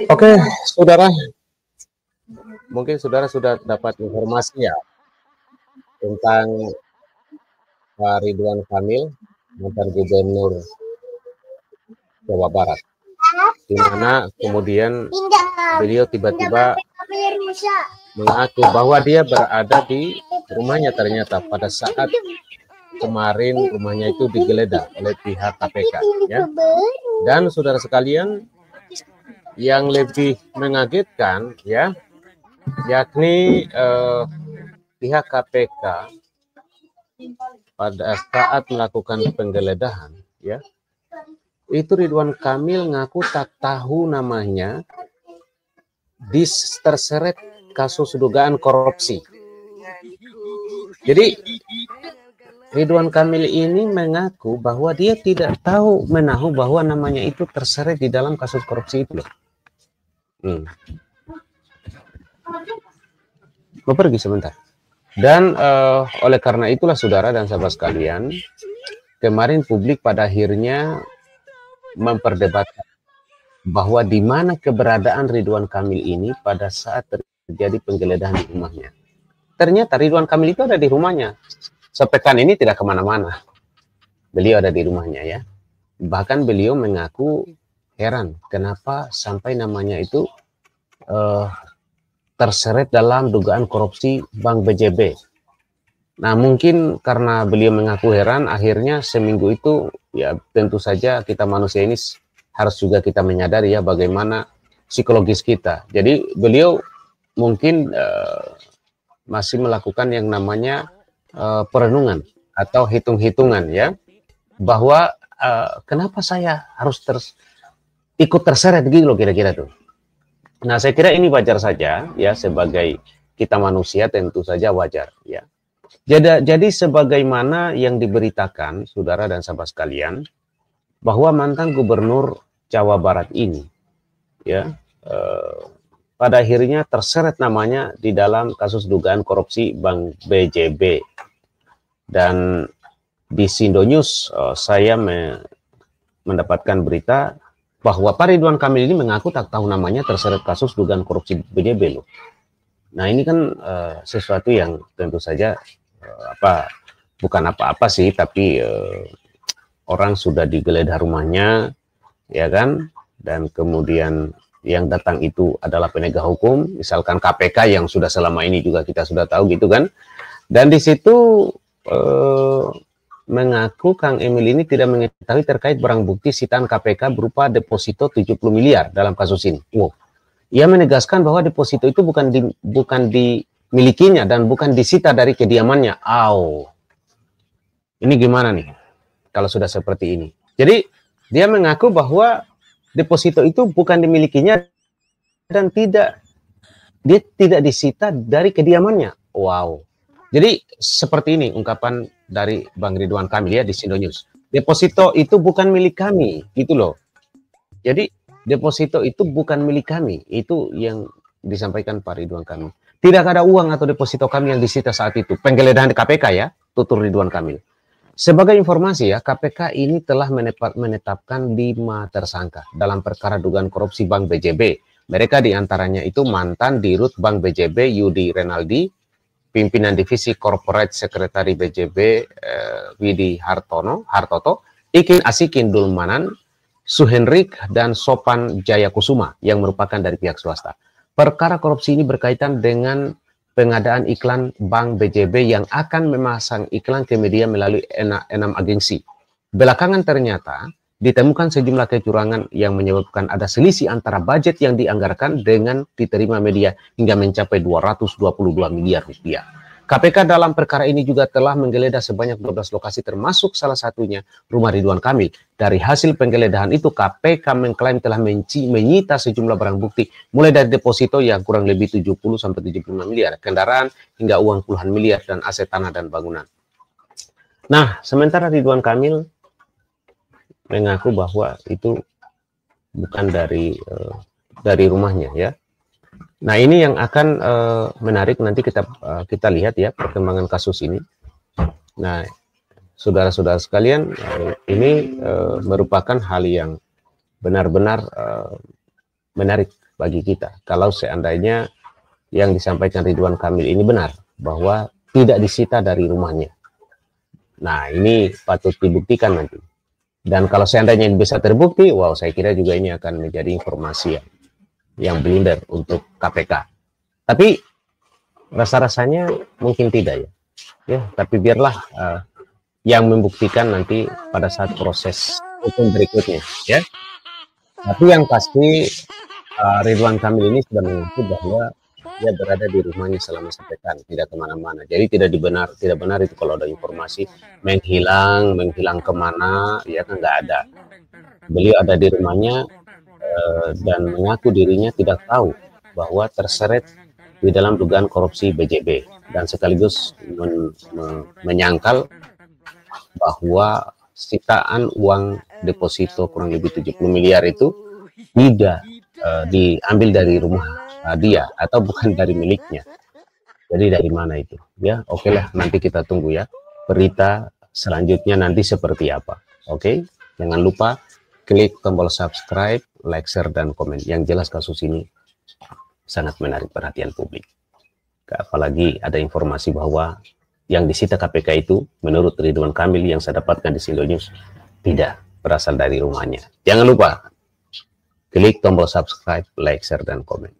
Oke, saudara, mungkin saudara sudah dapat informasi ya tentang Pak Ridwan Kamil, mantan Gubernur Jawa Barat, di mana kemudian beliau tiba-tiba mengaku bahwa dia berada di rumahnya ternyata pada saat kemarin rumahnya itu digeledah oleh pihak KPK, ya. Dan saudara sekalian, yang lebih mengagetkan, ya, yakni pihak KPK pada saat melakukan penggeledahan, ya, itu Ridwan Kamil ngaku tak tahu namanya terseret kasus dugaan korupsi. Jadi Ridwan Kamil ini mengaku bahwa dia tidak tahu menahu bahwa namanya itu terseret di dalam kasus korupsi itu. Mau pergi sebentar. Dan oleh karena itulah saudara dan sahabat sekalian, kemarin publik pada akhirnya memperdebatkan bahwa di mana keberadaan Ridwan Kamil ini pada saat terjadi penggeledahan di rumahnya. Ternyata Ridwan Kamil itu ada di rumahnya. Sepekan ini tidak kemana-mana. Beliau ada di rumahnya, ya. Bahkan beliau mengaku heran kenapa sampai namanya itu terseret dalam dugaan korupsi Bank BJB. Nah, mungkin karena beliau mengaku heran, akhirnya seminggu itu, ya tentu saja kita manusia ini harus juga kita menyadari ya bagaimana psikologis kita. Jadi beliau mungkin masih melakukan yang namanya perenungan atau hitung-hitungan, ya, bahwa kenapa saya harus ikut terseret gitu loh kira-kira tuh. Nah, saya kira ini wajar saja ya, sebagai kita manusia tentu saja wajar, ya. Jadi sebagaimana yang diberitakan saudara dan sahabat sekalian, bahwa mantan gubernur Jawa Barat ini, ya, pada akhirnya terseret namanya di dalam kasus dugaan korupsi Bank BJB. Dan di Sindo News saya mendapatkan berita bahwa Pak Ridwan Kamil ini mengaku tak tahu namanya terseret kasus dugaan korupsi BJB loh. Nah, ini kan sesuatu yang tentu saja bukan apa-apa sih, tapi orang sudah digeledah rumahnya, ya kan, dan kemudian yang datang itu adalah penegak hukum, misalkan KPK yang sudah selama ini juga kita sudah tahu gitu kan. Dan di situ mengaku Kang Emil ini tidak mengetahui terkait barang bukti sitaan KPK berupa deposito 70 miliar dalam kasus ini. Wow. Ia menegaskan bahwa deposito itu bukan dimilikinya dan bukan disita dari kediamannya. Ini gimana nih kalau sudah seperti ini? Jadi dia mengaku bahwa deposito itu bukan dimilikinya dan dia tidak disita dari kediamannya. Wow. Jadi seperti ini ungkapan dari Bang Ridwan Kamil ya di Sindo News. Deposito itu bukan milik kami, gitu loh. Jadi deposito itu bukan milik kami, itu yang disampaikan Pak Ridwan Kamil. Tidak ada uang atau deposito kami yang disita saat itu. Penggeledahan di KPK ya, tutur Ridwan Kamil. Sebagai informasi ya, KPK ini telah menetapkan 5 tersangka dalam perkara dugaan korupsi Bank BJB. Mereka diantaranya itu mantan Dirut Bank BJB Yudi Renaldi, pimpinan divisi Corporate Sekretari BJB Widi Hartoto, Ikin Asikin Dulmanan, Suhenrik, dan Sopan Jayakusuma yang merupakan dari pihak swasta. Perkara korupsi ini berkaitan dengan pengadaan iklan Bank BJB yang akan memasang iklan ke media melalui 6 agensi. Belakangan ternyata ditemukan sejumlah kecurangan yang menyebabkan ada selisih antara budget yang dianggarkan dengan diterima media hingga mencapai 222 miliar rupiah. KPK dalam perkara ini juga telah menggeledah sebanyak 12 lokasi termasuk salah satunya rumah Ridwan Kamil. Dari hasil penggeledahan itu KPK mengklaim telah menyita sejumlah barang bukti mulai dari deposito yang kurang lebih 70-75 miliar, kendaraan hingga uang puluhan miliar, dan aset tanah dan bangunan. Nah, sementara Ridwan Kamil mengaku bahwa itu bukan dari rumahnya ya. Nah, ini yang akan menarik nanti kita lihat ya perkembangan kasus ini. Nah, saudara-saudara sekalian, ini merupakan hal yang benar-benar menarik bagi kita. Kalau seandainya yang disampaikan Ridwan Kamil ini benar, bahwa tidak disita dari rumahnya. Nah, ini patut dibuktikan nanti. Dan kalau seandainya ini bisa terbukti, wow, saya kira juga ini akan menjadi informasi yang blunder untuk KPK. Tapi rasa-rasanya mungkin tidak ya. Ya, tapi biarlah yang membuktikan nanti pada saat proses hukum berikutnya, ya. Tapi yang pasti Ridwan Kamil ini sudah mengaku bahwa dia berada di rumahnya selama sepekan, tidak kemana-mana. Jadi tidak benar itu kalau ada informasi menghilang kemana, ya kan nggak ada. Beliau ada di rumahnya dan mengaku dirinya tidak tahu bahwa terseret di dalam dugaan korupsi BJB dan sekaligus menyangkal bahwa sitaan uang deposito kurang lebih 70 miliar itu tidak diambil dari rumah dia atau bukan dari miliknya. Jadi dari mana itu? Ya, oke lah, nanti kita tunggu ya berita selanjutnya nanti seperti apa. Oke, jangan lupa klik tombol subscribe, like, share, dan komen. Yang jelas kasus ini sangat menarik perhatian publik. Apalagi ada informasi bahwa yang disita KPK itu menurut Ridwan Kamil yang saya dapatkan di Sindo News tidak berasal dari rumahnya. Jangan lupa klik tombol subscribe, like, share, dan komen.